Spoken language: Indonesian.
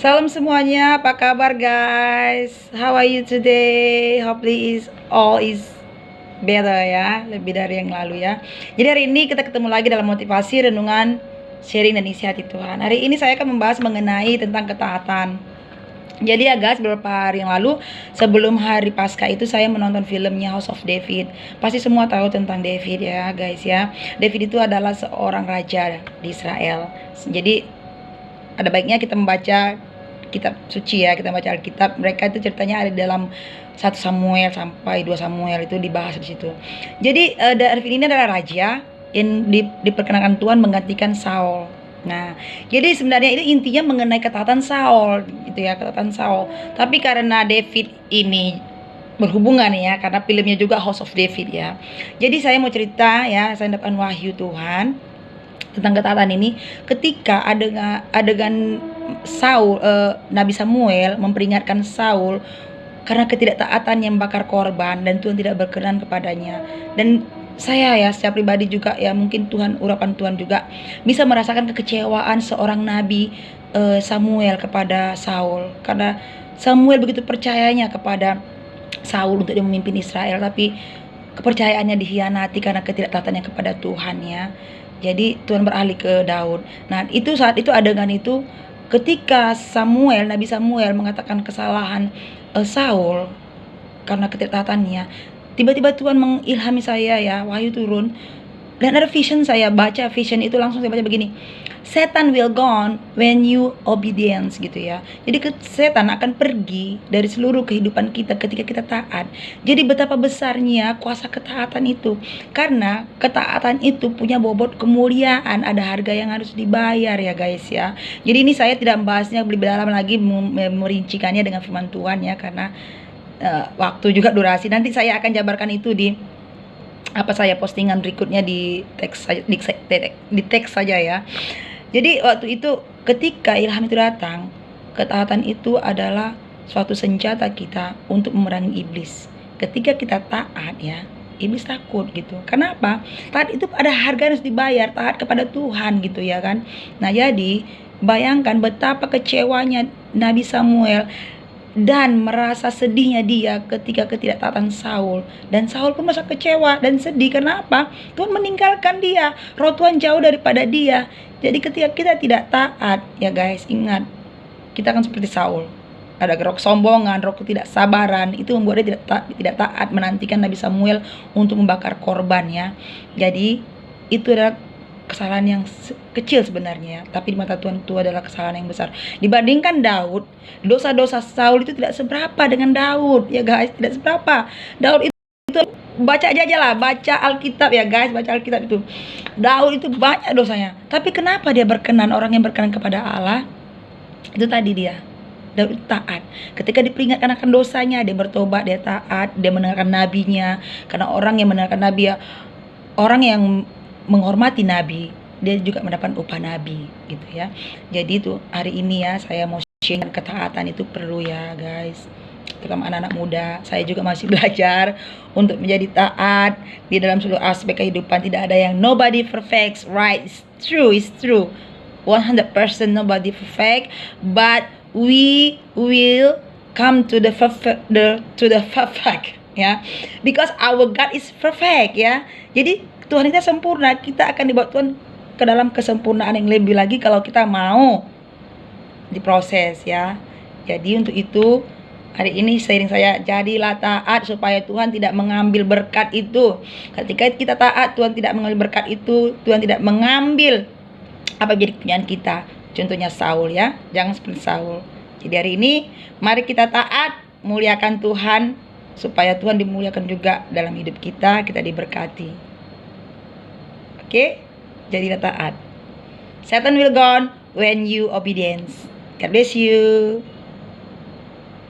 Salam semuanya, apa kabar guys? How are you today? Hopefully all is better ya, lebih dari yang lalu ya. Jadi hari ini kita ketemu lagi dalam motivasi renungan sharing dan isi hati Tuhan. Hari ini saya akan membahas mengenai tentang ketaatan. Jadi ya guys, beberapa hari yang lalu sebelum hari Paskah itu saya menonton filmnya House of David. Pasti semua tahu tentang David ya guys ya. David itu adalah seorang raja di Israel. Jadi ada baiknya kita membaca kitab suci ya, kita baca Alkitab. Mereka itu ceritanya ada di dalam 1 Samuel sampai 2 Samuel itu dibahas di situ. Jadi David ini adalah raja yang diperkenankan Tuhan menggantikan Saul. Nah, jadi sebenarnya ini intinya mengenai ketaatan Saul gitu ya, ketaatan Saul. Tapi karena David ini berhubungan ya, karena filmnya juga House of David ya. Jadi saya mau cerita ya, saya dapat wahyu Tuhan tentang ketaatan ini ketika adegan Saul, Nabi Samuel memperingatkan Saul karena ketidaktaatan yang membakar korban dan Tuhan tidak berkenan kepadanya. Dan saya ya secara pribadi juga ya, mungkin urapan Tuhan juga bisa merasakan kekecewaan seorang nabi Samuel kepada Saul, karena Samuel begitu percayanya kepada Saul untuk dia memimpin Israel, tapi kepercayaannya dikhianati karena ketidaktaatannya kepada Tuhan ya. Jadi Tuhan beralih ke Daud. Nah, itu saat itu adegan itu ketika Nabi Samuel mengatakan kesalahan Saul karena ketidaktaatannya, tiba-tiba Tuhan mengilhami saya ya, wahyu turun. Dan ada vision, saya baca vision itu langsung saya baca begini. Setan will gone when you obedience gitu ya. Jadi setan akan pergi dari seluruh kehidupan kita ketika kita taat. Jadi betapa besarnya kuasa ketaatan itu. Karena ketaatan itu punya bobot kemuliaan, ada harga yang harus dibayar ya guys ya. Jadi ini saya tidak membahasnya lebih dalam lagi, merincikannya dengan firman Tuhan ya, karena waktu juga durasi. Nanti saya akan jabarkan itu di saya postingan berikutnya di teks saja ya. Jadi waktu itu ketika ilham itu datang, ketaatan itu adalah suatu senjata kita untuk memerangi iblis. Ketika kita taat ya, iblis takut gitu. Kenapa? Taat itu ada harga yang harus dibayar, taat kepada Tuhan gitu ya kan. Nah, jadi bayangkan betapa kecewanya Nabi Samuel dan merasa sedihnya dia ketika ketidaktaatan Saul, dan Saul pun merasa kecewa dan sedih. Kenapa? Tuhan meninggalkan dia, roh Tuhan jauh daripada dia. Jadi ketika kita tidak taat ya guys, ingat kita akan seperti Saul, ada roh kesombongan, roh ketidaksabaran, itu membuat dia tidak taat menantikan Nabi Samuel untuk membakar korban ya. Jadi itu adalah kesalahan yang kecil sebenarnya, tapi di mata Tuhan itu adalah kesalahan yang besar. Dibandingkan Daud, dosa-dosa Saul itu tidak seberapa dengan Daud ya guys, tidak seberapa. Daud itu baca aja lah, baca Alkitab ya guys, baca Alkitab itu. Daud itu banyak dosanya, tapi kenapa dia berkenan, orang yang berkenan kepada Allah itu tadi dia Daud taat. Ketika diperingatkan akan dosanya, dia bertobat, dia taat, dia mendengarkan nabinya. Karena orang yang mendengarkan nabi ya, orang yang menghormati nabi, dia juga mendapat upah nabi gitu ya. Jadi itu hari ini ya saya mau share, ketaatan itu perlu ya guys, terutama anak-anak muda. Saya juga masih belajar untuk menjadi taat di dalam seluruh aspek kehidupan. Tidak ada yang nobody perfect, right? It's true 100% nobody perfect, but we will come to the perfect ya, because our God is perfect ya. Jadi Tuhan kita sempurna, kita akan dibawa Tuhan ke dalam kesempurnaan yang lebih lagi kalau kita mau diproses ya. Jadi untuk itu hari ini sharing saya, jadilah taat supaya Tuhan tidak mengambil berkat itu. Ketika kita taat, Tuhan tidak mengambil berkat itu, Tuhan tidak mengambil apa jadi kepunyaan kita. Contohnya Saul ya, jangan seperti Saul. Jadi hari ini mari kita taat, muliakan Tuhan supaya Tuhan dimuliakan juga dalam hidup kita diberkati. Oke, jadilah taat. Satan will gone when you obedience. God bless you.